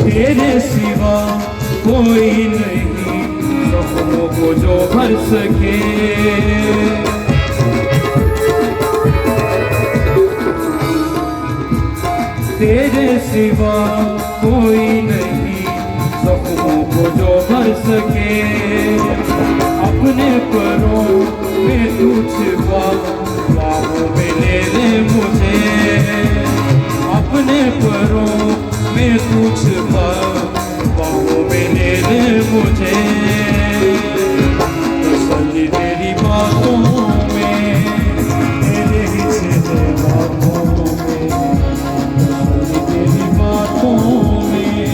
तेरे सिवा कोई नहीं जख्मों को जो भर सके। तेरे सिवा कोई नहीं जख्मों को जो भर सके। अपने परों में तू छिपा बाहों में ले ले मुझे। अपने परों में तू छिपा बाहों में ले ले मुझे। तसल्ली तेरी बातों में, तेरे ही सीधे बातों में। तसल्ली तेरी बातों में,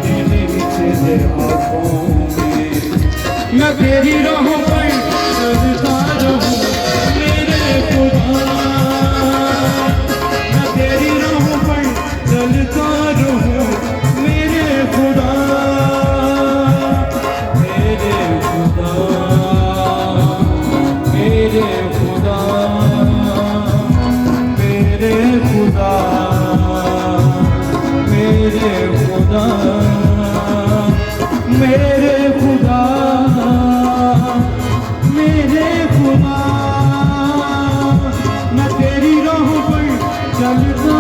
तेरे ही सीधे हाथों में। मैं तेरी राहों पर चलता रहूं मेरे खुदा। मैं तेरी राहों पर चलता रहूं मेरे खुदा। मेरे खुदा, मेरे खुदा, मेरे खुदा, मेरे खुदा, मेरे खुदा, मेरे खुदा। मैं तेरी राहों पर चलता